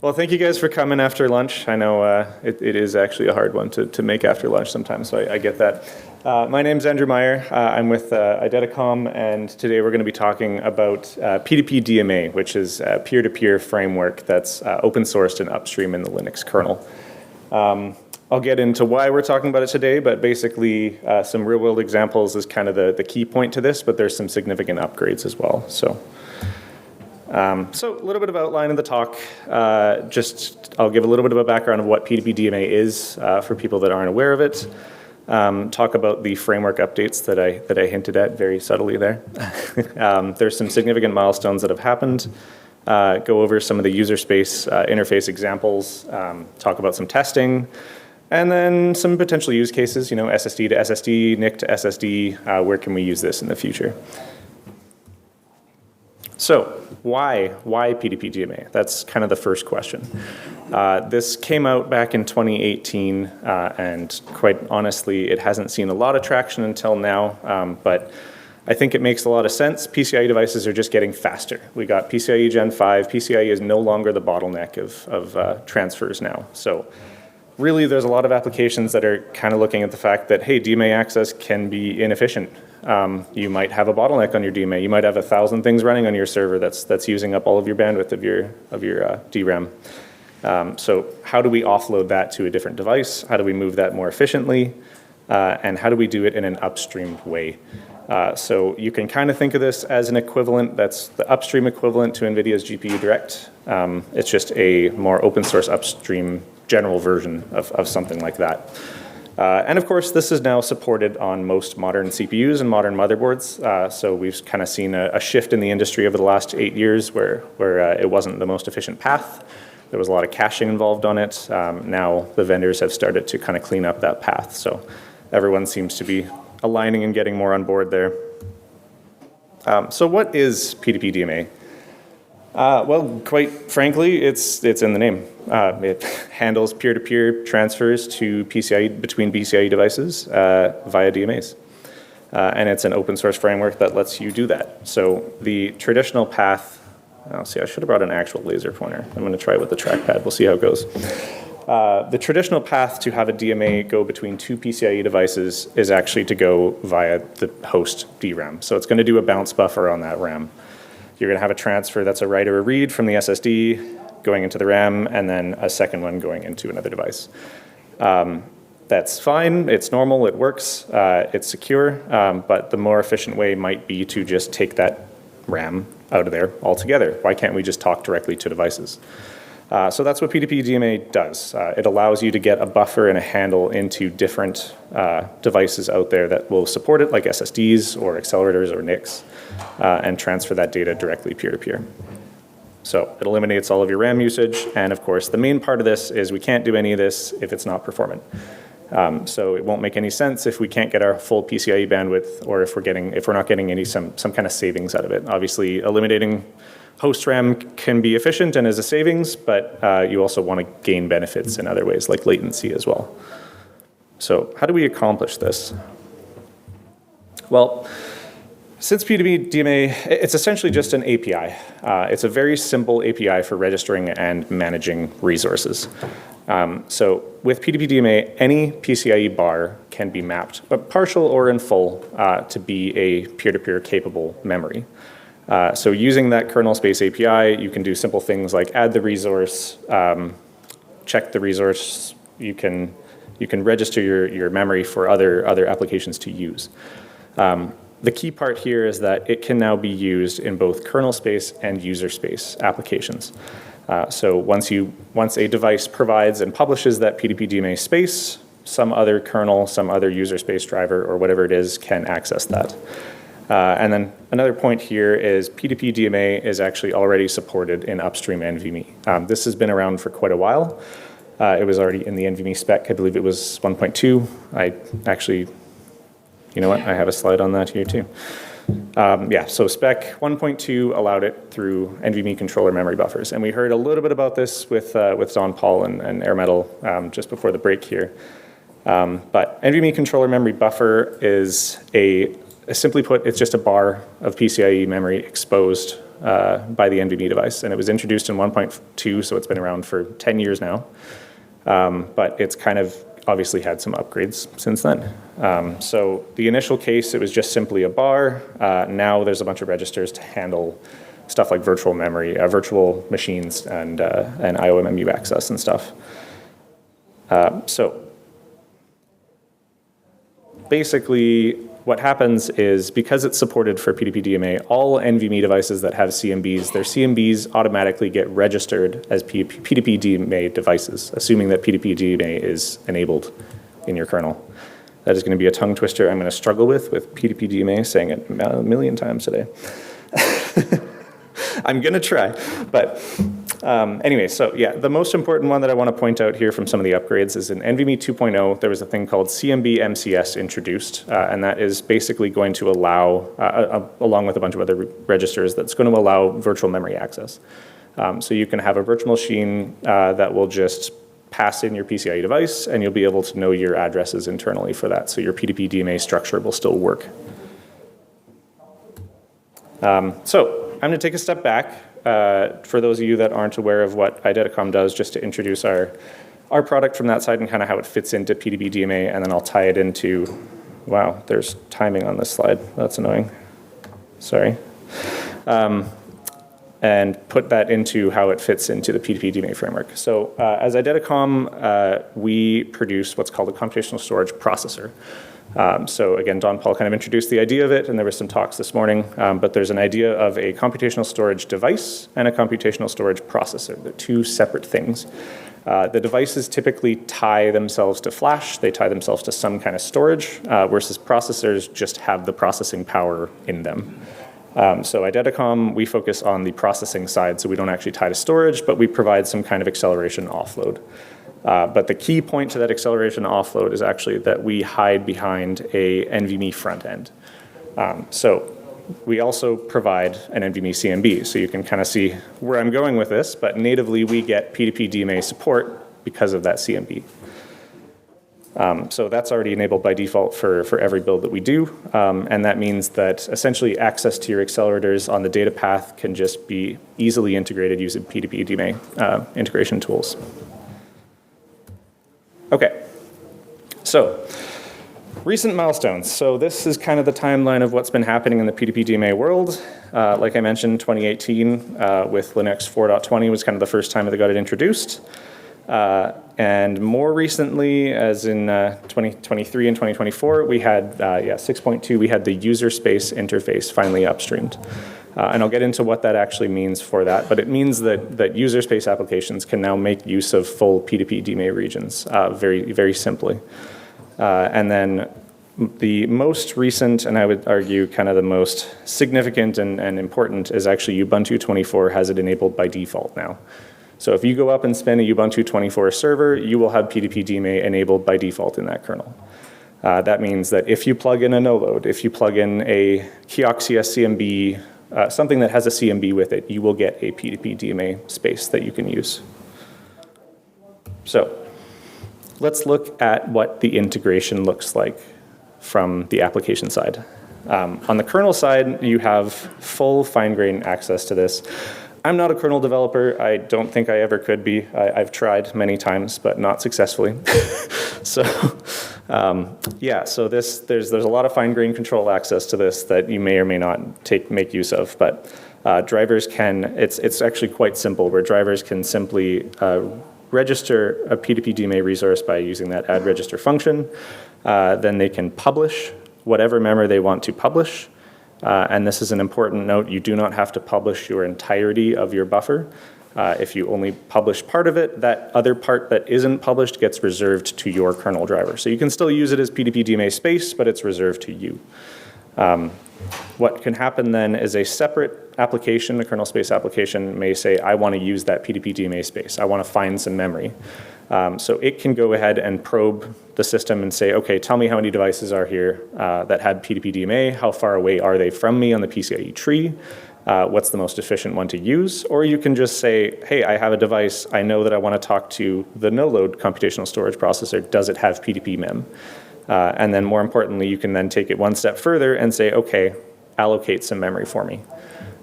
Well, thank you guys for coming after lunch. I know it is actually a hard one to make after lunch sometimes, so I get that. My name's Andrew Meyer. I'm with Idetacom, and today we're going to be talking about PDP-DMA, which is a peer-to-peer framework that's open sourced and upstream in the Linux kernel. I'll get into why we're talking about it today, but basically some real-world examples is kind of the key point to this, but there's some significant upgrades as well. So a little bit of outline of the talk. I'll give a little bit of a background of what PDP-DMA is for people that aren't aware of it. Talk about the framework updates that I hinted at very subtly there. There's some significant milestones that have happened. Go over some of the user space interface examples. Talk about some testing. And then some potential use cases, SSD to SSD, NIC to SSD, where can we use this in the future? So why PDP-DMA? That's kind of the first question. This came out back in 2018, and quite honestly, it hasn't seen a lot of traction until now, but I think it makes a lot of sense. PCIe devices are just getting faster. We got PCIe Gen 5. PCIe is no longer the bottleneck of transfers now. So really, there's a lot of applications that are kind of looking at the fact that, hey, DMA access can be inefficient. You might have a bottleneck on your DMA. You might have 1,000 things running on your server that's using up all of your bandwidth of your DRAM. So how do we offload that to a different device? How do we move that more efficiently? And how do we do it in an upstream way? So you can kind of think of this as an equivalent. That's the upstream equivalent to NVIDIA's GPU Direct. It's just a more open source upstream general version of something like that. And of course, this is now supported on most modern CPUs and modern motherboards. So we've kind of seen a shift in the industry over the last 8 years where it wasn't the most efficient path. There was a lot of caching involved on it. Now the vendors have started to kind of clean up that path. So everyone seems to be aligning and getting more on board there. So what is PDP-DMA? Well, quite frankly, it's in the name. It handles peer-to-peer transfers to between PCIe devices via DMAs. And it's an open source framework that lets you do that. So the traditional path, I should have brought an actual laser pointer. I'm going to try it with the trackpad. We'll see how it goes. The traditional path to have a DMA go between two PCIe devices is actually to go via the host DRAM. So it's going to do a bounce buffer on that RAM. You're going to have a transfer that's a write or a read from the SSD going into the RAM, and then a second one going into another device. That's fine. It's normal. It works. It's secure. But the more efficient way might be to just take that RAM out of there altogether. Why can't we just talk directly to devices? So that's what PDP-DMA does. It allows you to get a buffer and a handle into different devices out there that will support it, like SSDs or accelerators or NICs, and transfer that data directly peer-to-peer. So it eliminates all of your RAM usage, and of course, the main part of this is we can't do any of this if it's not performant. So it won't make any sense if we can't get our full PCIe bandwidth, or if we're not getting some kind of savings out of it. Obviously, eliminating host RAM can be efficient and is a savings, but you also want to gain benefits in other ways, like latency as well. So how do we accomplish this? Well, since PDP-DMA, it's essentially just an API. It's a very simple API for registering and managing resources. So with PDP-DMA, any PCIe bar can be mapped, but partial or in full, to be a peer-to-peer capable memory. So using that kernel space API, you can do simple things like add the resource, check the resource. You can register your memory for other applications to use. The key part here is that it can now be used in both kernel space and user space applications. So once a device provides and publishes that PDP-DMA space, some other kernel, some other user space driver, or whatever it is, can access that. And then another point here is PDP-DMA is actually already supported in upstream NVMe. This has been around for quite a while. It was already in the NVMe spec. I believe it was 1.2. I actually, you know what? I have a slide on that here too. So spec 1.2 allowed it through NVMe controller memory buffers. And we heard a little bit about this with Don Paul and Air Metal just before the break here. But NVMe controller memory buffer is simply put, it's just a bar of PCIe memory exposed by the NVMe device. And it was introduced in 1.2, so it's been around for 10 years now. But it's kind of obviously had some upgrades since then. So the initial case, it was just simply a bar. Now there's a bunch of registers to handle stuff like virtual memory, virtual machines, and IOMMU access and stuff. So basically, what happens is, because it's supported for PDP-DMA, all NVMe devices that have CMBs, their CMBs automatically get registered as PDP-DMA devices, assuming that PDP-DMA is enabled in your kernel. That is going to be a tongue twister I'm going to struggle with PDP-DMA, saying it a million times today. I'm going to try, but anyway, so yeah, the most important one that I want to point out here from some of the upgrades is in NVMe 2.0, there was a thing called CMB MCS introduced, and that is basically going to allow, along with a bunch of other registers, that's going to allow virtual memory access. So you can have a virtual machine that will just pass in your PCIe device, and you'll be able to know your addresses internally for that, so your PDP-DMA structure will still work. So I'm going to take a step back for those of you that aren't aware of what IDETACOM does, just to introduce our product from that side and kind of how it fits into PDP-DMA, and then I'll tie it into, wow, there's timing on this slide. That's annoying. Sorry. And put that into how it fits into the PDP-DMA framework. So as IDETACOM, we produce what's called a computational storage processor. So again, Don Paul kind of introduced the idea of it, and there were some talks this morning, but there's an idea of a computational storage device and a computational storage processor. They're two separate things. The devices typically tie themselves to flash, they tie themselves to some kind of storage, versus processors just have the processing power in them. So IDETACOM, we focus on the processing side, so we don't actually tie to storage, but we provide some kind of acceleration offload. But the key point to that acceleration offload is actually that we hide behind a NVMe front end. So we also provide an NVMe CMB, so you can kind of see where I'm going with this, but natively we get PDP-DMA support because of that CMB. So that's already enabled by default for every build that we do, and that means that essentially access to your accelerators on the data path can just be easily integrated using PDP-DMA integration tools. Okay, so recent milestones. So this is kind of the timeline of what's been happening in the PDP-DMA world. Like I mentioned, 2018 with Linux 4.20 was kind of the first time that they got it introduced. And more recently, as in 2023 and 2024, we had 6.2, we had the user space interface finally upstreamed. And I'll get into what that actually means for that, but it means that user space applications can now make use of full PDP-DMA regions very, very simply. And then the most recent, and I would argue kind of the most significant and important, is actually Ubuntu 24 has it enabled by default now. So if you go up and spin a Ubuntu 24 server, you will have PDP-DMA enabled by default in that kernel. That means that if you plug in a NoLoad, if you plug in a Kioxia CMB, something that has a CMB with it, you will get a PDP-DMA space that you can use. So let's look at what the integration looks like from the application side. On the kernel side, you have full fine-grained access to this. I'm not a kernel developer. I don't think I ever could be. I've tried many times, but not successfully. So yeah, so there's a lot of fine-grained control access to this that you may or may not make use of, but drivers can, it's actually quite simple, where drivers can simply register a PDP-DMA resource by using that add register function. Then they can publish whatever memory they want to publish. And this is an important note, you do not have to publish your entirety of your buffer. If you only publish part of it, that other part that isn't published gets reserved to your kernel driver. So you can still use it as PDP-DMA space, but it's reserved to you. What can happen then is a separate application, a kernel space application, may say, I want to use that PDP-DMA space. I want to find some memory. So it can go ahead and probe the system and say, okay, tell me how many devices are here that had PDP-DMA, how far away are they from me on the PCIe tree, what's the most efficient one to use, or you can just say, hey, I have a device, I know that I want to talk to the NoLoad computational storage processor, does it have PDP-mem? And then more importantly, you can then take it one step further and say, okay, allocate some memory for me.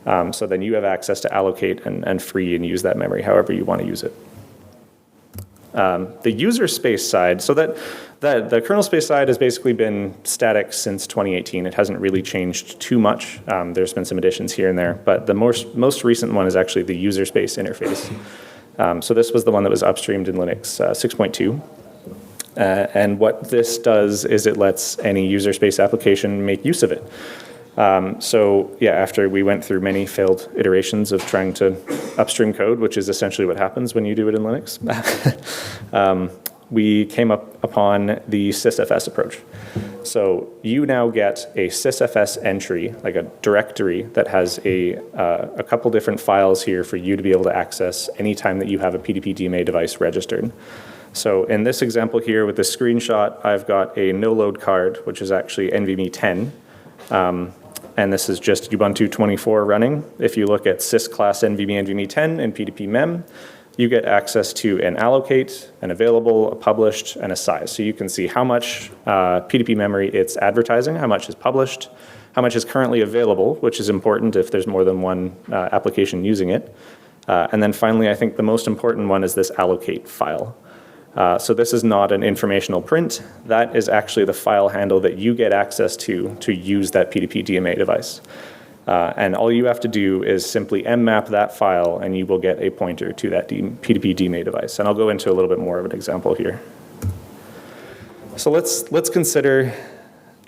So then you have access to allocate and free and use that memory however you want to use it. The user space side, so that the kernel space side has basically been static since 2018. It hasn't really changed too much. There's been some additions here and there, but the most recent one is actually the user space interface. So this was the one that was upstreamed in Linux 6.2. And what this does is it lets any user space application make use of it. So yeah, after we went through many failed iterations of trying to upstream code, which is essentially what happens when you do it in Linux, we came upon the sysfs approach. So you now get a sysfs entry, like a directory that has a couple different files here for you to be able to access anytime that you have a PDP-DMA device registered. So in this example here with this screenshot, I've got a NoLoad card, which is actually NVMe 10. And this is just Ubuntu 24 running. If you look at sysclass NVMe 10 and PDP-mem, you get access to an allocate, an available, a published, and a size. So you can see how much PDP memory it's advertising, how much is published, how much is currently available, which is important if there's more than one application using it. And then finally, I think the most important one is this allocate file. So this is not an informational print. That is actually the file handle that you get access to use that PDP-DMA device. And all you have to do is simply mmap that file, and you will get a pointer to that PDP-DMA device. And I'll go into a little bit more of an example here. So let's consider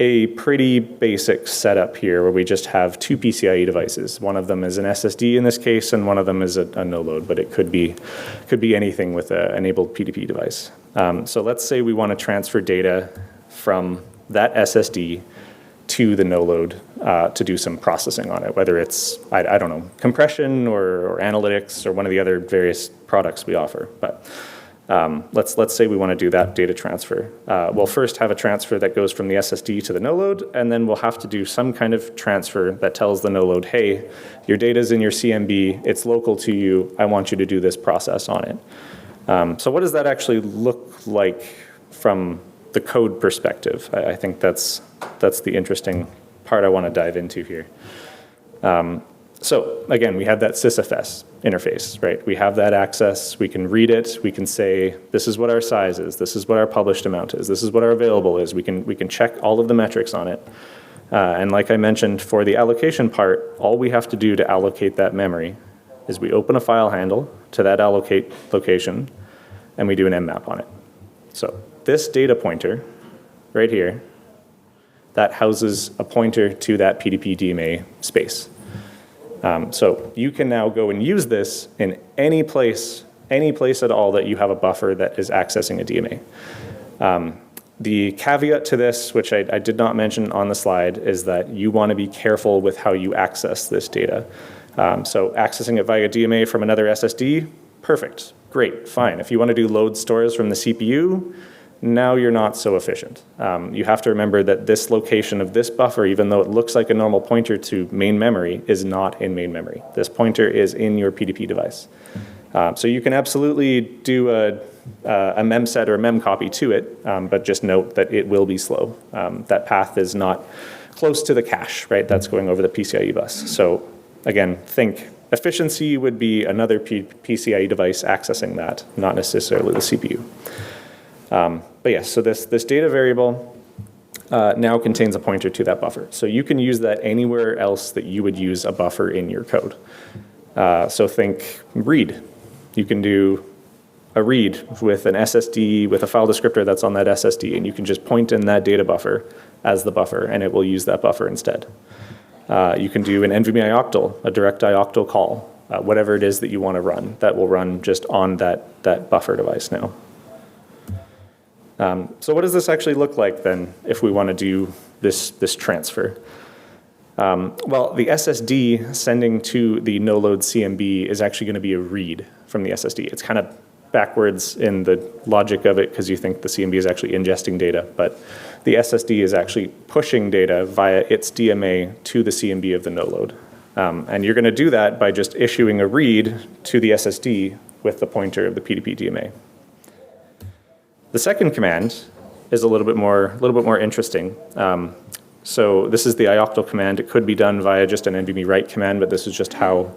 a pretty basic setup here where we just have two PCIe devices. One of them is an SSD in this case, and one of them is a NoLoad, but it could be anything with an enabled PDP device. So let's say we want to transfer data from that SSD to the NoLoad to do some processing on it, whether it's, I don't know, compression or analytics or one of the other various products we offer. But let's say we want to do that data transfer. We'll first have a transfer that goes from the SSD to the NoLoad, and then we'll have to do some kind of transfer that tells the NoLoad, hey, your data's in your CMB, it's local to you, I want you to do this process on it. So what does that actually look like from the code perspective? I think that's the interesting part I want to dive into here. So again, we have that sysfs interface, right? We have that access, we can read it, we can say, this is what our size is, this is what our published amount is, this is what our available is, we can check all of the metrics on it. And like I mentioned, for the allocation part, all we have to do to allocate that memory is we open a file handle to that allocate location, and we do an mmap on it. So this data pointer right here, that houses a pointer to that PDP-DMA space. So you can now go and use this in any place at all that you have a buffer that is accessing a DMA. The caveat to this, which I did not mention on the slide, is that you want to be careful with how you access this data. So accessing it via DMA from another SSD, perfect, great, fine. If you want to do load stores from the CPU, now you're not so efficient. You have to remember that this location of this buffer, even though it looks like a normal pointer to main memory, is not in main memory. This pointer is in your PDP device. So you can absolutely do a memset or a memcopy to it, but just note that it will be slow. That path is not close to the cache, right? That's going over the PCIe bus. So again, think efficiency would be another PCIe device accessing that, not necessarily the CPU. But yes, so this data variable now contains a pointer to that buffer. So you can use that anywhere else that you would use a buffer in your code. So think read. You can do a read with an SSD, with a file descriptor that's on that SSD, and you can just point in that data buffer as the buffer, and it will use that buffer instead. You can do an NVMe octal, a direct ioctal call, whatever it is that you want to run, that will run just on that buffer device now. So what does this actually look like then if we want to do this transfer? Well, the SSD sending to the NoLoad CMB is actually going to be a read from the SSD. It's kind of backwards in the logic of it because you think the CMB is actually ingesting data, but the SSD is actually pushing data via its DMA to the CMB of the NoLoad. And you're going to do that by just issuing a read to the SSD with the pointer of the PDP DMA. The second command is a little bit more interesting. So this is the ioctl command. It could be done via just an NVMe write command, but this is just how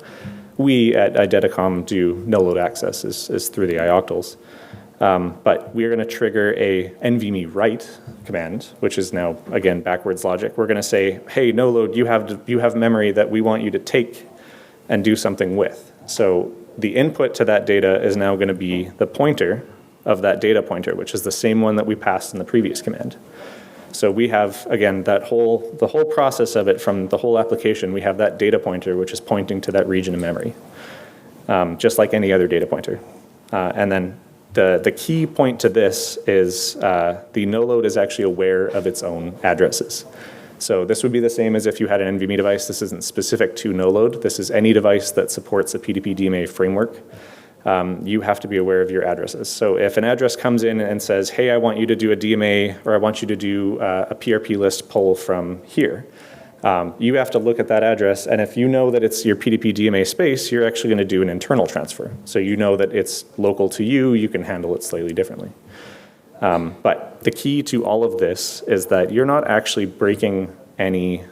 we at Idedicom do no-load access is through the ioctls. But we're going to trigger a NVMe write command, which is now, again, backwards logic. We're going to say, hey, no-load, you have memory that we want you to take and do something with. So the input to that data is now going to be the pointer of that data pointer, which is the same one that we passed in the previous command. So we have, again, the whole process of it from the whole application, we have that data pointer, which is pointing to that region of memory, just like any other data pointer. And then the key point to this is the no-load is actually aware of its own addresses. So this would be the same as if you had an NVMe device. This isn't specific to no-load. This is any device that supports a PDP-DMA framework. You have to be aware of your addresses. So if an address comes in and says, hey, I want you to do a DMA, or I want you to do a PRP list pull from here, you have to look at that address, and if you know that it's your PDP-DMA space, you're actually going to do an internal transfer. So you know that it's local to you, you can handle it slightly differently. But the key to all of this is that you're not actually breaking any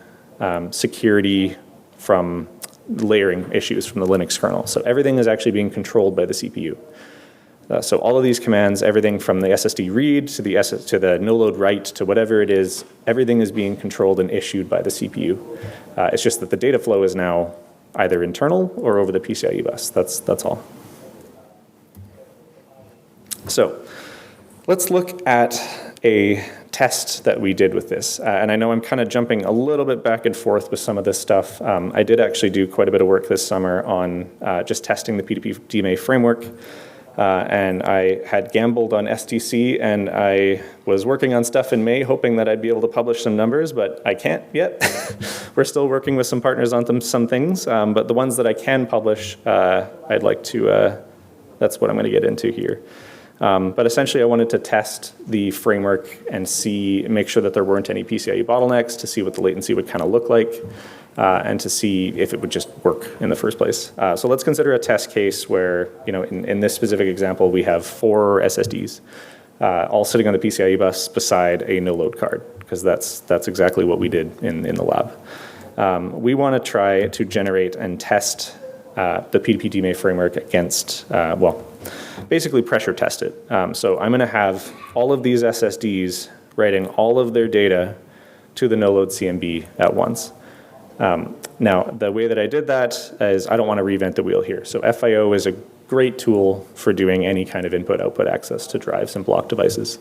security from layering issues from the Linux kernel. So everything is actually being controlled by the CPU. So all of these commands, everything from the SSD read to the no-load write to whatever it is, everything is being controlled and issued by the CPU. It's just that the data flow is now either internal or over the PCIe bus. That's all. So let's look at a test that we did with this. And I know I'm kind of jumping a little bit back and forth with some of this stuff. I did actually do quite a bit of work this summer on just testing the PDP-DMA framework. And I had gambled on SDC, and I was working on stuff in May, hoping that I'd be able to publish some numbers, but I can't yet. We're still working with some partners on some things, but the ones that I can publish, I'd like to, that's what I'm going to get into here. But essentially, I wanted to test the framework and make sure that there weren't any PCIe bottlenecks, to see what the latency would kind of look like, and to see if it would just work in the first place. So let's consider a test case where, in this specific example, we have 4 SSDs, all sitting on the PCIe bus beside a no-load card, because that's exactly what we did in the lab. We want to try to generate and test the PDP-DMA framework against, basically pressure test it. So I'm going to have all of these SSDs writing all of their data to the no-load CMB at once. Now, the way that I did that is I don't want to reinvent the wheel here. So FIO is a great tool for doing any kind of input-output access to drives and block devices.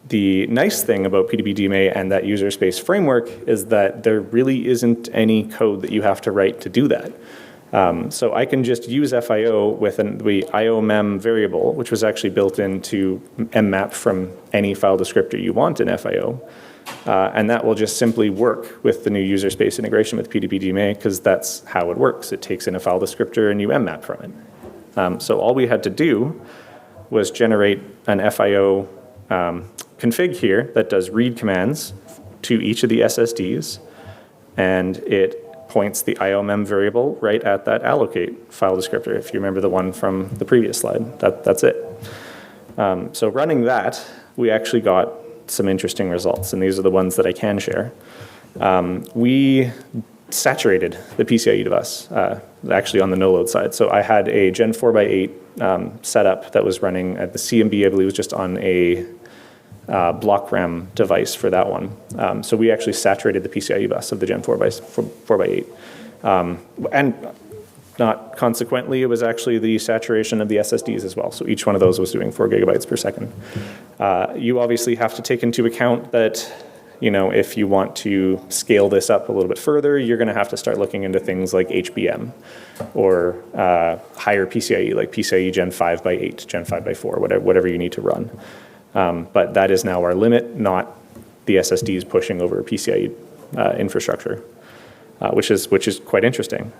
The nice thing about PDP-DMA and that user space framework is that there really isn't any code that you have to write to do that. So I can just use FIO with the IO-mem variable, which was actually built into mmap from any file descriptor you want in FIO. And that will just simply work with the new user space integration with PDP-DMA, because that's how it works. It takes in a file descriptor and you mmap from it. So all we had to do was generate an FIO config here that does read commands to each of the SSDs, and it points the IO-mem variable right at that allocate file descriptor, if you remember the one from the previous slide. That's it. So running that, we actually got some interesting results, and these are the ones that I can share. We saturated the PCIe device, actually on the no-load side. So I had a Gen 4x8 setup that was running at the CMB, I believe was just on a block RAM device for that one. So we actually saturated the PCIe bus of the Gen 4x8. And not consequently, it was actually the saturation of the SSDs as well. So each one of those was doing 4 gigabytes per second. You obviously have to take into account that, if you want to scale this up a little bit further, you're going to have to start looking into things like HBM or higher PCIe, like PCIe Gen 5x8, Gen 5x4, whatever you need to run. But that is now our limit, not the SSDs pushing over PCIe infrastructure, which is quite interesting.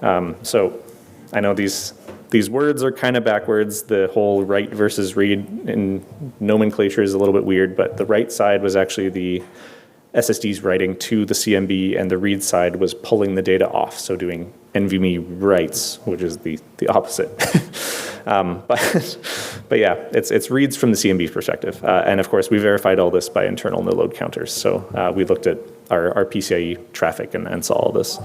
So I know these words are kind of backwards. The whole write versus read in nomenclature is a little bit weird, but the write side was actually the SSDs writing to the CMB, and the read side was pulling the data off, so doing NVMe writes, which is the opposite. But yeah, it's reads from the CMB perspective. And of course, we verified all this by internal no-load counters. So we looked at our PCIe traffic and saw all this.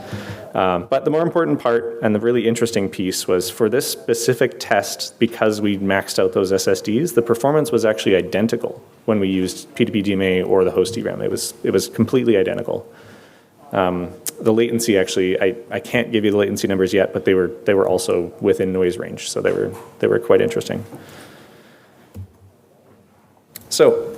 But the more important part and the really interesting piece was for this specific test, because we maxed out those SSDs, the performance was actually identical when we used PDP-DMA or the host DRAM. It was completely identical. The latency actually, I can't give you the latency numbers yet, but they were also within noise range, so they were quite interesting. So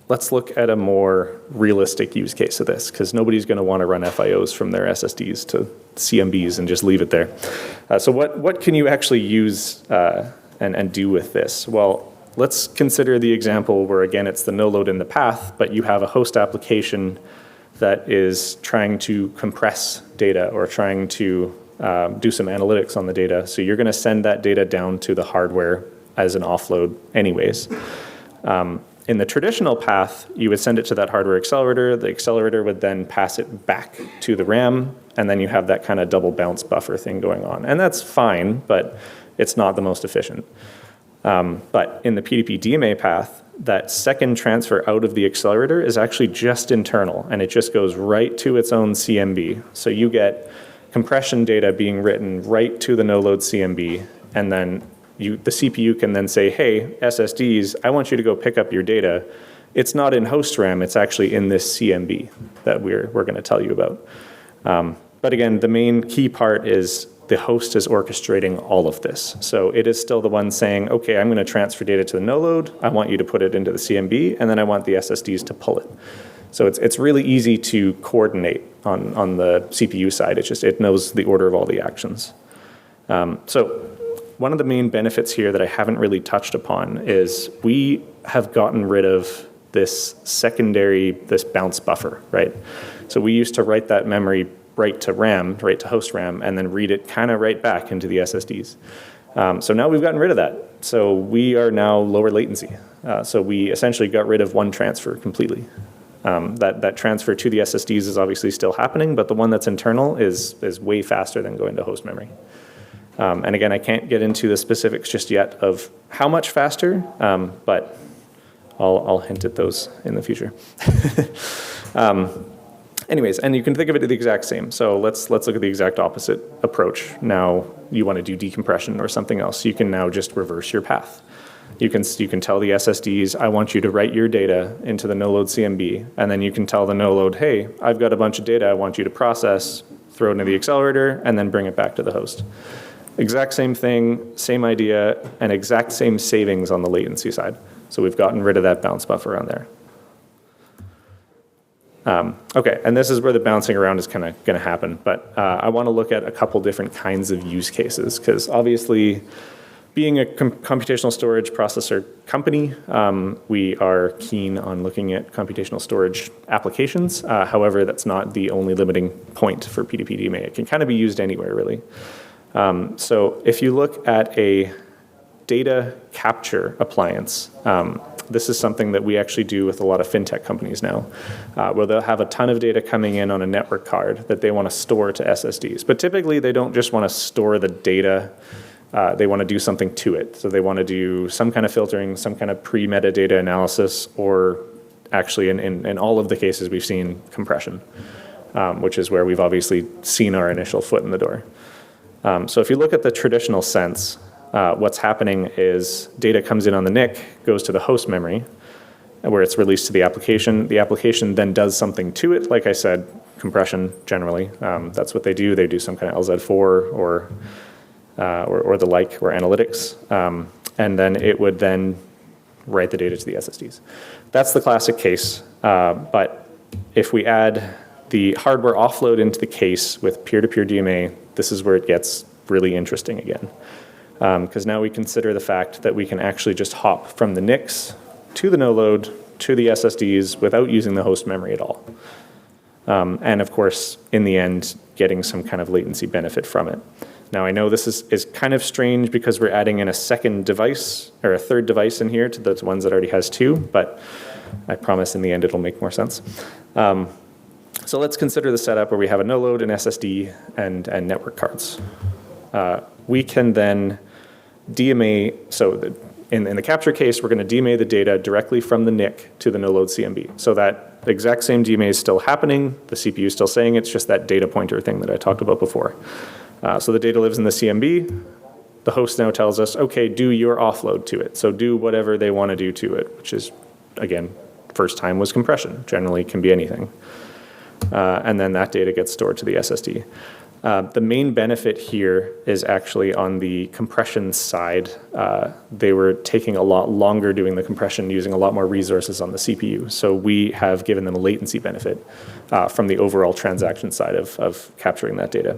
let's look at a more realistic use case of this, because nobody's going to want to run FIOs from their SSDs to CMBs and just leave it there. So what can you actually use and do with this? Well, let's consider the example where, again, it's the no-load in the path, but you have a host application that is trying to compress data or trying to do some analytics on the data. So you're going to send that data down to the hardware as an offload anyways. In the traditional path, you would send it to that hardware accelerator. The accelerator would then pass it back to the RAM, and then you have that kind of double bounce buffer thing going on. And that's fine, but it's not the most efficient. But in the PDP-DMA path, that second transfer out of the accelerator is actually just internal, and it just goes right to its own CMB. So you get compression data being written right to the no-load CMB, and then the CPU can then say, hey, SSDs, I want you to go pick up your data. It's not in host RAM, it's actually in this CMB that we're going to tell you about. But again, the main key part is the host is orchestrating all of this. So it is still the one saying, okay, I'm going to transfer data to the no-load, I want you to put it into the CMB, and then I want the SSDs to pull it. So it's really easy to coordinate on the CPU side. It knows the order of all the actions. So one of the main benefits here that I haven't really touched upon is we have gotten rid of this bounce buffer, right? So we used to write that memory right to RAM, right to host RAM, and then read it kind of right back into the SSDs. So now we've gotten rid of that. So we are now lower latency. So we essentially got rid of one transfer completely. That transfer to the SSDs is obviously still happening, but the one that's internal is way faster than going to host memory. And again, I can't get into the specifics just yet of how much faster, but I'll hint at those in the future. Anyways, and you can think of it the exact same. So let's look at the exact opposite approach. Now you want to do decompression or something else. You can now just reverse your path. You can tell the SSDs, I want you to write your data into the no-load CMB, and then you can tell the no-load, hey, I've got a bunch of data I want you to process, throw it into the accelerator, and then bring it back to the host. Exact same thing, same idea, and exact same savings on the latency side. So we've gotten rid of that bounce buffer on there. Okay, and this is where the bouncing around is kind of going to happen, but I want to look at a couple different kinds of use cases, because obviously being a computational storage processor company, we are keen on looking at computational storage applications. However, that's not the only limiting point for PDP-DMA. It can kind of be used anywhere, really. So if you look at a data capture appliance, this is something that we actually do with a lot of fintech companies now, where they'll have a ton of data coming in on a network card that they want to store to SSDs. But typically, they don't just want to store the data. They want to do something to it. So they want to do some kind of filtering, some kind of pre-metadata analysis, or actually, in all of the cases, we've seen compression, which is where we've obviously seen our initial foot in the door. So if you look at the traditional sense, what's happening is data comes in on the NIC, goes to the host memory, where it's released to the application. The application then does something to it, like I said, compression generally. That's what they do. They do some kind of LZ4 or the like, or analytics. And then it would then write the data to the SSDs. That's the classic case. But if we add the hardware offload into the case with peer-to-peer DMA, this is where it gets really interesting again. Because now we consider the fact that we can actually just hop from the NICs to the no-load to the SSDs without using the host memory at all. And of course, in the end, getting some kind of latency benefit from it. Now, I know this is kind of strange because we're adding in a second device or a third device in here to the ones that already has two, but I promise in the end it'll make more sense. So let's consider the setup where we have a no-load, an SSD, and network cards. We can then DMA, in the capture case, we're going to DMA the data directly from the NIC to the NoLoad CMB. So that exact same DMA is still happening. The CPU is still saying it's just that data pointer thing that I talked about before. So the data lives in the CMB. The host now tells us, okay, do your offload to it. So do whatever they want to do to it, which is, again, first time was compression. Generally can be anything. And then that data gets stored to the SSD. The main benefit here is actually on the compression side. They were taking a lot longer doing the compression, using a lot more resources on the CPU. So we have given them a latency benefit from the overall transaction side of capturing that data.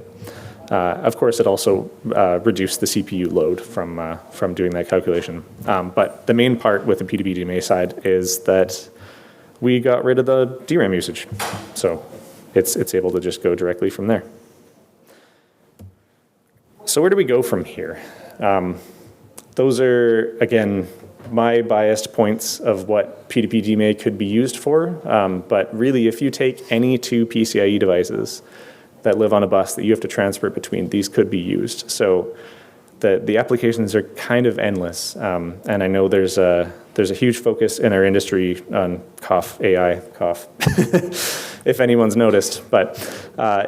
Of course, it also reduced the CPU load from doing that calculation. But the main part with the PDP-DMA side is that we got rid of the DRAM usage. So it's able to just go directly from there. So where do we go from here? Those are, again, my biased points of what PDP-DMA could be used for. But really, if you take any two PCIe devices that live on a bus that you have to transfer between, these could be used. So the applications are kind of endless. And I know there's a huge focus in our industry on AI, if anyone's noticed. But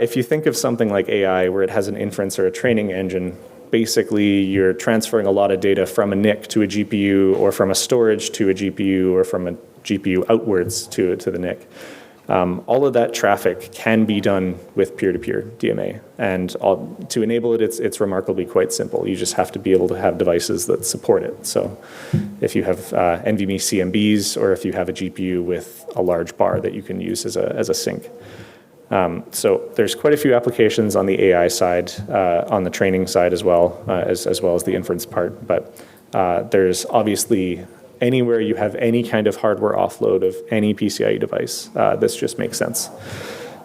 if you think of something like AI where it has an inference or a training engine, basically you're transferring a lot of data from a NIC to a GPU, or from a storage to a GPU, or from a GPU outwards to the NIC. All of that traffic can be done with peer-to-peer DMA. And to enable it, it's remarkably quite simple. You just have to be able to have devices that support it. So if you have NVMe CMBs, or if you have a GPU with a large bar that you can use as a sink. So there's quite a few applications on the AI side, on the training side as well as the inference part. But there's obviously anywhere you have any kind of hardware offload of any PCIe device, this just makes sense.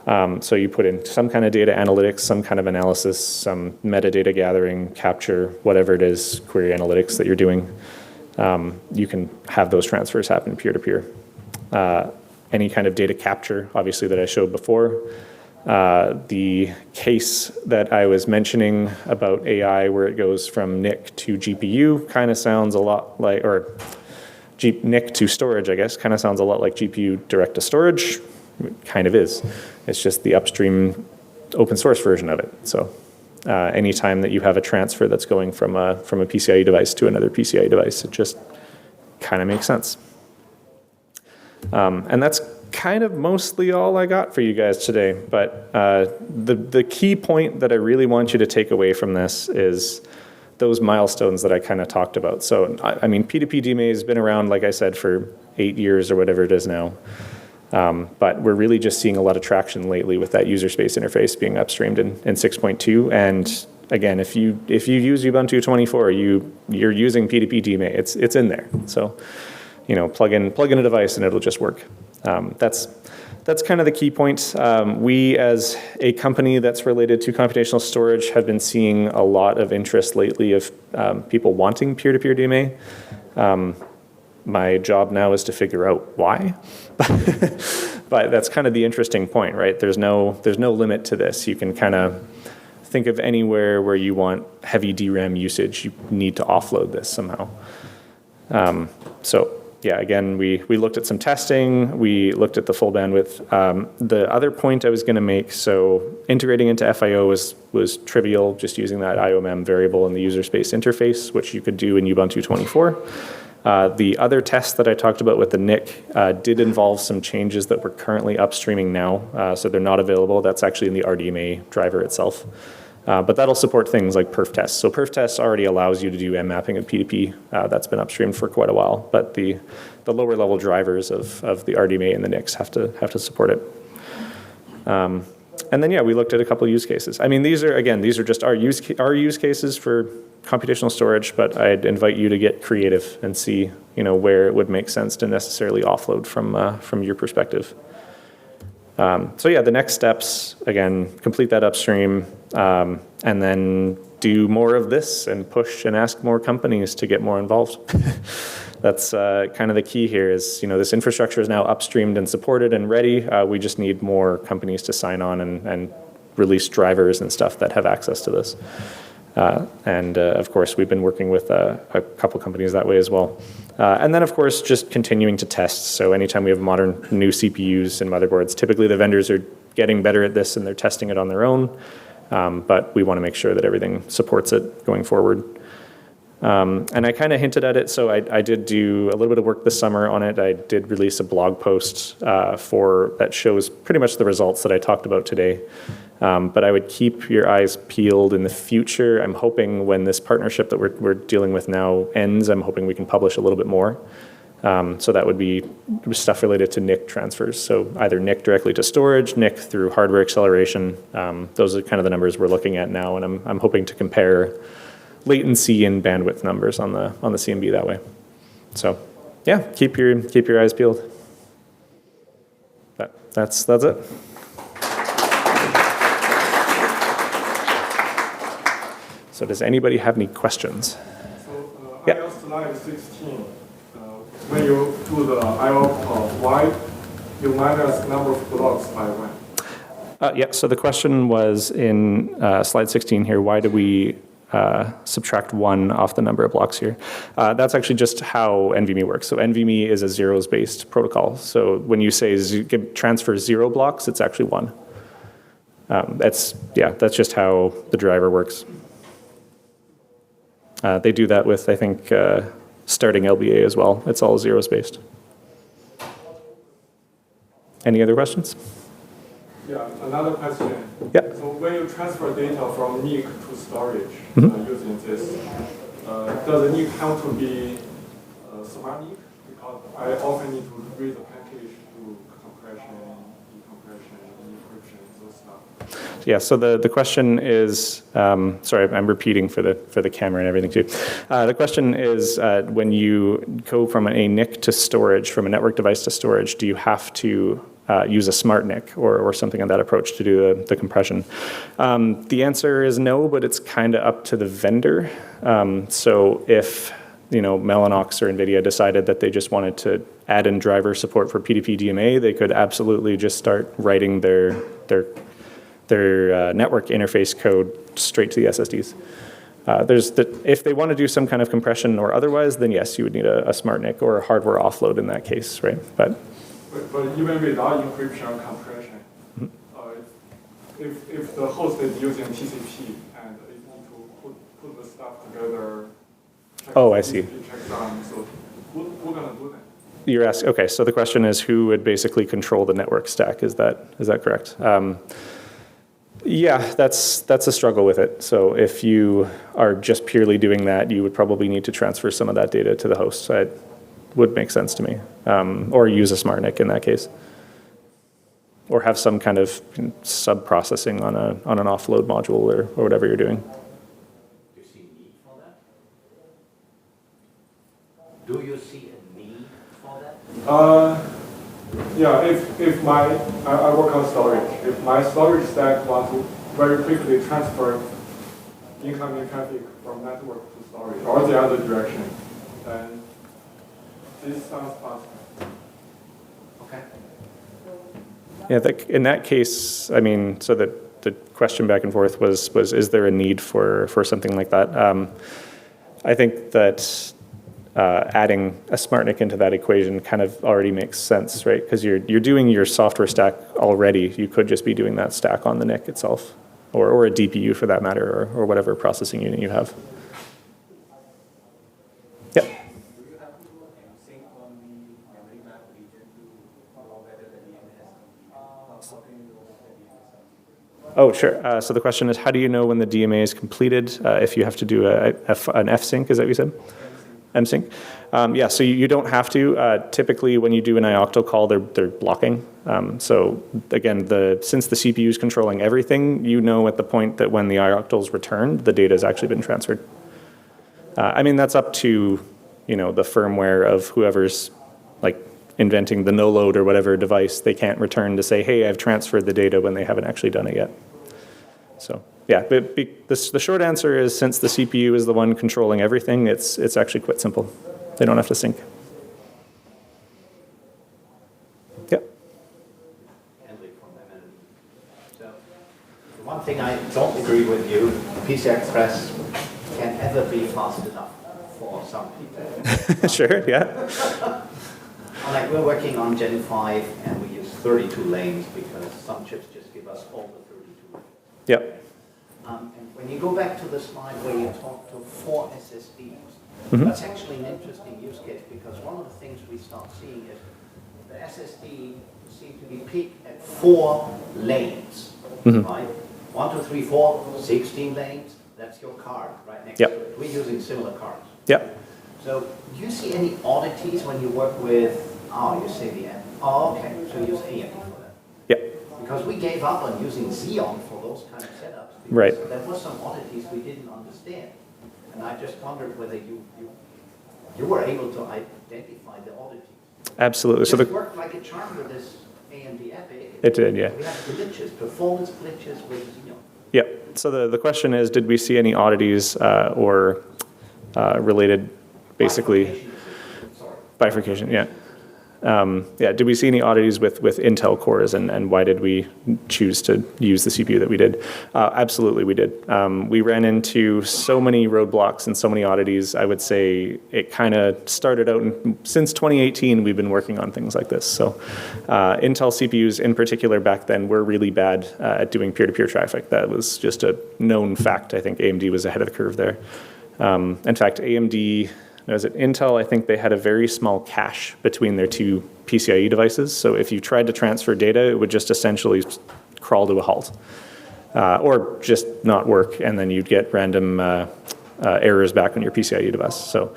So you put in some kind of data analytics, some kind of analysis, some metadata gathering, capture, whatever it is, query analytics that you're doing. You can have those transfers happen peer-to-peer. Any kind of data capture, obviously, that I showed before. The case that I was mentioning about AI, where it goes from NIC to GPU, kind of sounds a lot like, or NIC to storage, I guess, kind of sounds a lot like GPU direct to storage. It kind of is. It's just the upstream open source version of it. So anytime that you have a transfer that's going from a PCIe device to another PCIe device, it just kind of makes sense. And that's kind of mostly all I got for you guys today. But the key point that I really want you to take away from this is those milestones that I kind of talked about. So, I mean, PDP-DMA has been around, like I said, for 8 years or whatever it is now. But we're really just seeing a lot of traction lately with that user space interface being upstreamed in 6.2. And again, if you use Ubuntu 24, you're using PDP-DMA. It's in there. So, plug in a device and it'll just work. That's kind of the key point. We, as a company that's related to computational storage, have been seeing a lot of interest lately of people wanting peer-to-peer DMA. My job now is to figure out why. But that's kind of the interesting point, right? There's no limit to this. You can kind of think of anywhere where you want heavy DRAM usage, you need to offload this somehow. So yeah, again, we looked at some testing, we looked at the full bandwidth. The other point I was going to make, so integrating into FIO was trivial, just using that IOMM variable in the user space interface, which you could do in Ubuntu 24. The other test that I talked about with the NIC did involve some changes that we're currently upstreaming now, so they're not available. That's actually in the RDMA driver itself. But that'll support things like perf tests. So perf tests already allows you to do M mapping of PDP. That's been upstreamed for quite a while. But the lower level drivers of the RDMA and the NICs have to support it. And then yeah, we looked at a couple of use cases. I mean, these are just our use cases for computational storage. But I'd invite you to get creative and see where it would make sense to necessarily offload from your perspective. So yeah, the next steps, again, complete that upstream, and then do more of this and push and ask more companies to get more involved. That's kind of the key here is, this infrastructure is now upstreamed and supported and ready. We just need more companies to sign on and release drivers and stuff that have access to this. And of course, we've been working with a couple companies that way as well. And then, of course, just continuing to test. So anytime we have modern new CPUs and motherboards, typically the vendors are getting better at this and they're testing it on their own. But we want to make sure that everything supports it going forward. And I kind of hinted at it, so I did do a little bit of work this summer on it. I did release a blog post that shows pretty much the results that I talked about today. But I would keep your eyes peeled in the future. I'm hoping when this partnership that we're dealing with now ends, I'm hoping we can publish a little bit more. So that would be stuff related to NIC transfers. So either NIC directly to storage, NIC through hardware acceleration. Those are kind of the numbers we're looking at now, and I'm hoping to compare latency and bandwidth numbers on the CMB that way. So yeah, keep your eyes peeled. That's it. So does anybody have any questions? So yeah. IO slide 16, when you do the IO call, why you minus number of blocks by one? Yeah, so the question was in slide 16 here, why do we subtract 1 off the number of blocks here? That's actually just how NVMe works. So NVMe is a zeros-based protocol. So when you say transfer 0 blocks, it's actually 1. That's just how the driver works. They do that with, I think, starting LBA as well. It's all zeros-based. Any other questions? Yeah, another question. Yeah. So when you transfer data from NIC to storage using this, does the NIC have to be smart NIC? Because I often need to read the package to compression, decompression, encryption, those stuff. Yeah, so the question is, sorry, I'm repeating for the camera and everything too. The question is, when you go from a NIC to storage, from a network device to storage, do you have to use a smart NIC or something on that approach to do the compression? The answer is no, but it's kind of up to the vendor. So if Mellanox or NVIDIA decided that they just wanted to add in driver support for PDP-DMA, they could absolutely just start writing their network interface code straight to the SSDs. If they want to do some kind of compression or otherwise, then yes, you would need a smart NIC or a hardware offload in that case, right? But even without encryption or compression, if the host is using TCP and it needs to put the stuff together, I see. Check down, so who's going to do that? You're asking, okay, so the question is who would basically control the network stack, is that correct? Yeah, that's a struggle with it. So if you are just purely doing that, you would probably need to transfer some of that data to the host. So it would make sense to me. Or use a smart NIC in that case. Or have some kind of sub-processing on an offload module or whatever you're doing. Do you see a need for that? Do you see a need for that? Yeah, if I work on storage. If my storage stack wants to very quickly transfer incoming traffic from network to storage or the other direction, then this sounds faster. Okay. Yeah, in that case, I mean, so the question back and forth was is there a need for something like that? I think that adding a smart NIC into that equation kind of already makes sense, right? Because you're doing your software stack already. You could just be doing that stack on the NIC itself, or a DPU for that matter, or whatever processing unit you have. Yep. Do you have to sync on the memory map region to know whether the DMA has Oh, sure. So the question is, how do you know when the DMA is completed if you have to do an F-sync, is that what you said? M-sync? Yeah, so you don't have to. Typically, when you do an ioctal call, they're blocking. So again, since the CPU is controlling everything, you know at the point that when the ioctal is returned, the data has actually been transferred. I mean, that's up to the firmware of whoever's like inventing the NoLoad or whatever device. They can't return to say, hey, I've transferred the data when they haven't actually done it yet. So yeah, the short answer is since the CPU is the one controlling everything, it's actually quite simple. They don't have to sync. Yep. So one thing I don't agree with you, PCI Express ever be fast enough for some people. Sure, yeah. Like we're working on Gen 5 and we use 32 lanes because some chips just give us all the 32 lanes. Yep. And when you go back to the slide where you talk to 4 SSDs, that's actually an interesting use case because one of the things we start seeing is the SSD seem to be peaked at 4 lanes, right? 1, 2, 3, 4, 16 lanes, that's your card right next to it. We're using similar cards. Yep. So do you see any oddities when you work with, you say the M. Oh, okay, so you use AMD for that. Yep. Because we gave up on using Xeon for those kind of setups. Because Right. there were some oddities we didn't understand. And I just wondered whether you were able to identify the oddities. Absolutely. So It worked like a charm with this AMD EPIC. It did, yeah. We had glitches, performance glitches with Xeon. Yep. So the question is, did we see any oddities or related, basically, bifurcation? Yeah. Did we see any oddities with Intel cores, and why did we choose to use the CPU that we did? Absolutely, we did. We ran into so many roadblocks and so many oddities. I would say it kind of started out, since 2018, we've been working on things like this. So Intel CPUs in particular back then were really bad at doing peer-to-peer traffic. That was just a known fact. I think AMD was ahead of the curve there. In fact, AMD... As at Intel, I think they had a very small cache between their 2 PCIe devices. So if you tried to transfer data, it would just essentially crawl to a halt, or just not work, and then you'd get random errors back on your PCIe device. So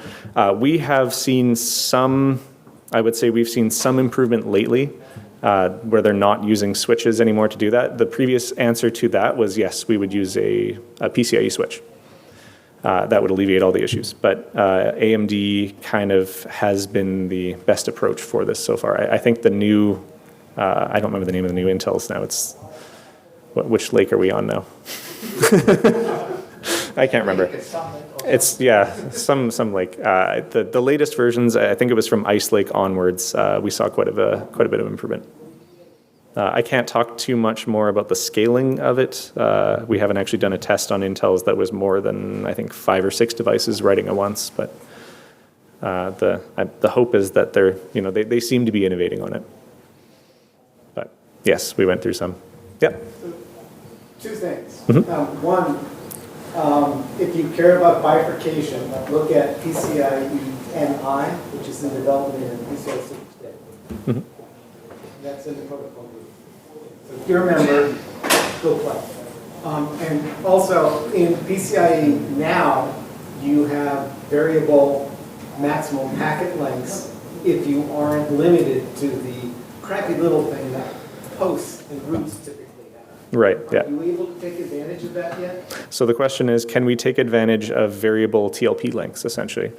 we have seen some, I would say we've seen some improvement lately, where they're not using switches anymore to do that. The previous answer to that was yes, we would use a PCIe switch. That would alleviate all the issues. But AMD kind of has been the best approach for this so far. I think the new, I don't remember the name of the new Intels now. It's, which lake are we on now? I can't remember. It's, yeah, some lake. The latest versions, I think it was from Ice Lake onwards, we saw quite a bit of improvement. I can't talk too much more about the scaling of it. We haven't actually done a test on Intels that was more than, I think, 5 or 6 devices writing at once. But the hope is that they seem to be innovating on it. But yes, we went through some. Yep. So, 2 things. One, if you care about bifurcation, look at PCIe NI, which is in development in PCIe 6 today. That's in the protocol group. So if you remember, go play. And also in PCIe now, you have variable maximum packet lengths if you aren't limited to the crappy little thing that hosts and routes typically have. Right, yeah. Are you able to take advantage of that yet? So the question is, can we take advantage of variable TLP lengths, essentially?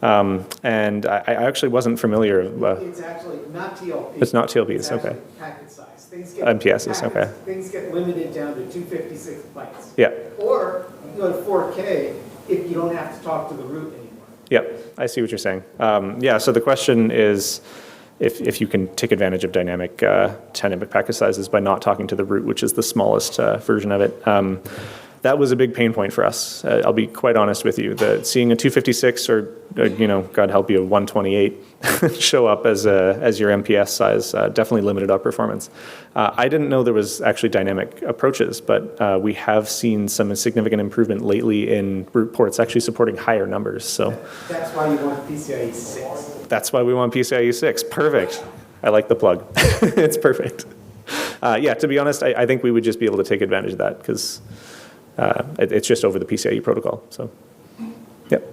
And I actually wasn't familiar. It's actually not TLP. It's not TLPs, It's actually okay. packet size. Things get MPSs, okay. Things get limited down to 256 bytes. Yeah. Or you go to 4K if you don't have to talk to the root anymore. Yep, I see what you're saying. Yeah, so the question is if you can take advantage of dynamic packet sizes by not talking to the root, which is the smallest version of it. That was a big pain point for us. I'll be quite honest with you. Seeing a 256 or God help you, a 128 show up as your MPS size definitely limited our performance. I didn't know there was actually dynamic approaches, but we have seen some significant improvement lately in root ports actually supporting higher numbers. So that's why you want PCIe 6. That's why we want PCIe 6. Perfect. I like the plug. It's perfect. Yeah, to be honest, I think we would just be able to take advantage of that because it's just over the PCIe protocol. So, yep.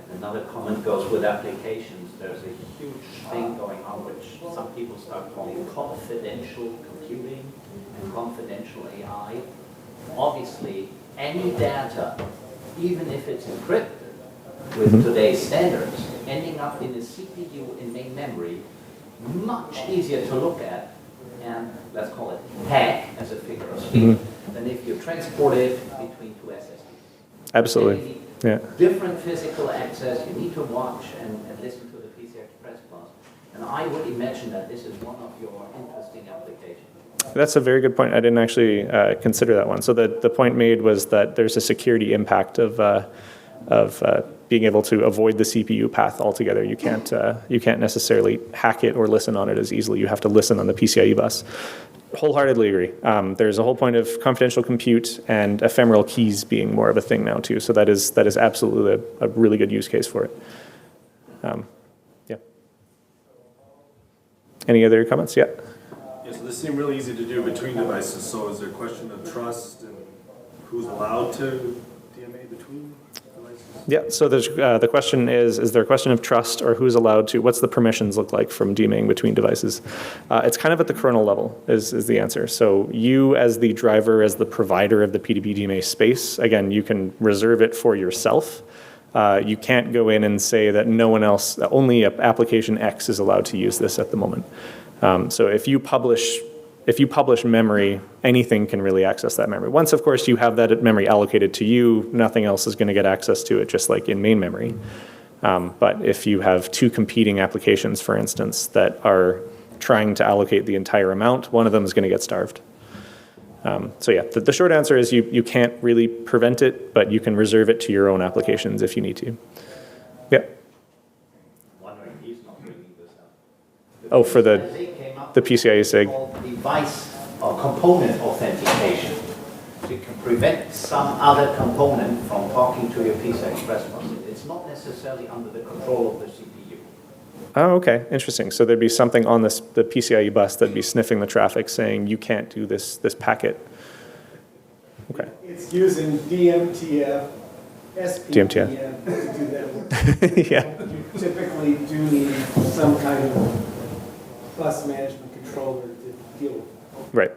And another comment goes with applications. There's a huge thing going on which some people start calling confidential computing and confidential AI. Obviously, any data, even if it's encrypted with today's standards, ending up in a CPU in main memory, much easier to look at and let's call it hack as a figure of speech than if you transport it between 2 SSDs. Absolutely. Yeah. Different physical access, you need to watch and listen to the PCI Express class. And I would imagine that this is one of your interesting applications. That's a very good point. I didn't actually consider that one. So the point made was that there's a security impact of being able to avoid the CPU path altogether. You can't necessarily hack it or listen on it as easily. You have to listen on the PCIe bus. Wholeheartedly agree. There's a whole point of confidential compute and ephemeral keys being more of a thing now too. So that is absolutely a really good use case for it. Yeah. Any other comments? Yeah. Yeah, so this seemed really easy to do between devices. So is there a question of trust and who's allowed to DMA between devices? Yeah, so there's, the question is there a question of trust or who's allowed to, what's the permissions look like from DMAing between devices? It's kind of at the kernel level is the answer. So you as the driver, as the provider of the PDP DMA space, again, you can reserve it for yourself. You can't go in and say that no one else, only application X is allowed to use this at the moment. So if you publish memory, anything can really access that memory. Once, of course, you have that memory allocated to you, nothing else is going to get access to it, just like in main memory. But if you have two competing applications, for instance, that are trying to allocate the entire amount, one of them is going to get starved. So yeah, the short answer is you can't really prevent it, but you can reserve it to your own applications if you need to. Yeah. Wondering he's not bringing this up. Oh, for the PCIe SIG. Device or component authentication. So you can prevent some other component from talking to your PCI Express bus. It's not necessarily under the control of the CPU. Oh, okay, interesting. So there'd be something on the PCIe bus that'd be sniffing the traffic saying you can't do this packet. Okay. It's using DMTF, SPDM to do that work. Yeah. You typically do need some kind of bus management controller to deal with. Right.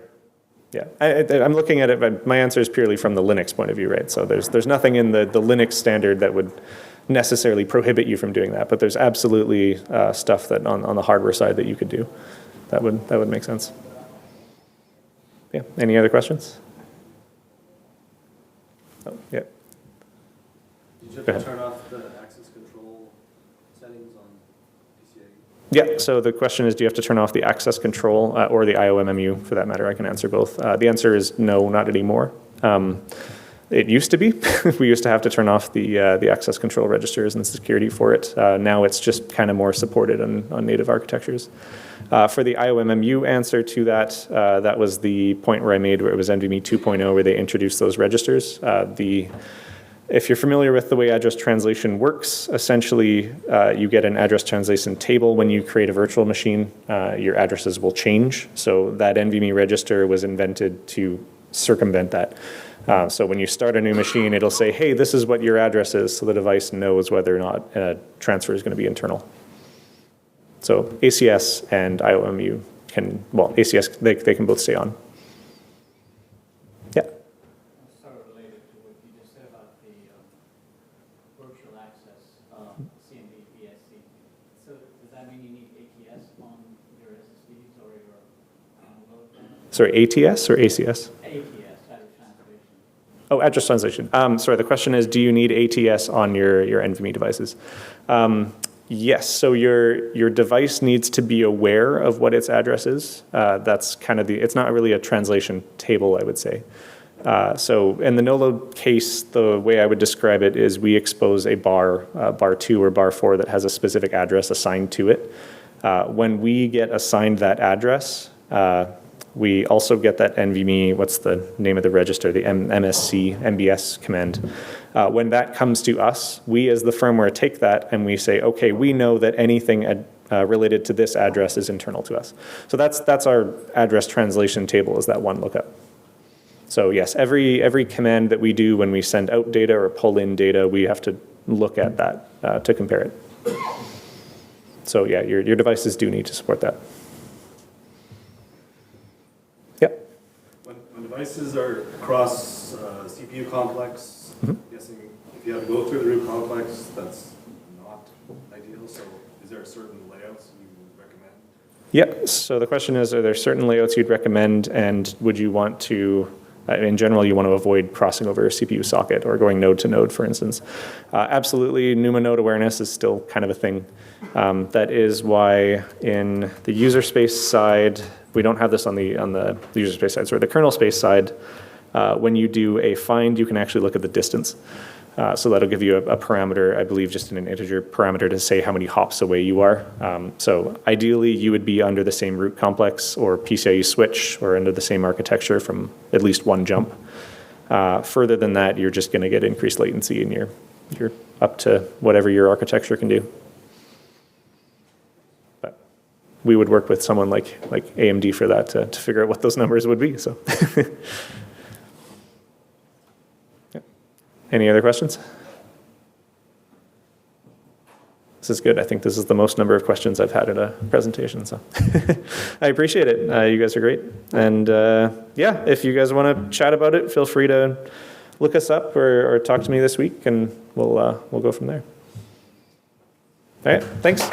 Yeah. I'm looking at it, but my answer is purely from the Linux point of view, right? So there's nothing in the Linux standard that would necessarily prohibit you from doing that, but there's absolutely stuff that on the hardware side that you could do. That would make sense. Yeah. Any other questions? Oh, yeah. Did you have Go to ahead. turn off the access control settings on PCIe? Yeah, so the question is, do you have to turn off the access control or the IOMMU for that matter? I can answer both. The answer is no, not anymore. It used to be. We used to have to turn off the access control registers and security for it. Now it's just kind of more supported on native architectures. For the IOMMU answer to that, that was the point where I made where it was NVMe 2.0 where they introduced those registers. If you're familiar with the way address translation works, essentially you get an address translation table when you create a virtual machine. Your addresses will change. So that NVMe register was invented to circumvent that. So when you start a new machine, it'll say, hey, this is what your address is, so the device knows whether or not a transfer is going to be internal. So ACS and IOMU can, well, ACS, they can both stay on. Yeah. Sort of related to what you just said about the virtual access, CMD, ESC. So does that mean you need ATS on your SSDs or your NoLoad? Sorry, ATS or ACS? ATS, address translation. Oh, address translation. Sorry, the question is, do you need ATS on your NVMe devices? Yes, so your device needs to be aware of what its address is. That's kind of it's not really a translation table, I would say. So in the NoLoad case, the way I would describe it is we expose a bar 2 or bar 4 that has a specific address assigned to it. When we get assigned that address, we also get that NVMe, what's the name of the register, the MBS command. When that comes to us, we as the firmware take that and we say, okay, we know that anything related to this address is internal to us. So that's our address translation table, is that one lookup. So yes, every command that we do when we send out data or pull in data, we have to look at that to compare it. So yeah, your devices do need to support that. When devices are across CPU complex, I'm guessing if you have to go through the root complex, that's not ideal. So is there certain layouts you would recommend? Yep, so the question is, are there certain layouts you'd recommend, and would you want to In general, you want to avoid crossing over a CPU socket or going node to node, for instance. Absolutely, NUMA node awareness is still kind of a thing. That is why in the user space side, we don't have this on the user space side, sorry, the kernel space side, when you do a find, you can actually look at the distance. So that'll give you a parameter, I believe just in an integer parameter to say how many hops away you are. So ideally you would be under the same root complex or PCIe switch or under the same architecture from at least one jump. Further than that, you're just gonna get increased latency and you're up to whatever your architecture can do. But we would work with someone like AMD for that to figure out what those numbers would be, so. Any other questions? This is good. I think this is the most number of questions I've had in a presentation, so I appreciate it. You guys are great. And yeah, if you guys want to chat about it, feel free to look us up or talk to me this week, and we'll go from there. All right, thanks.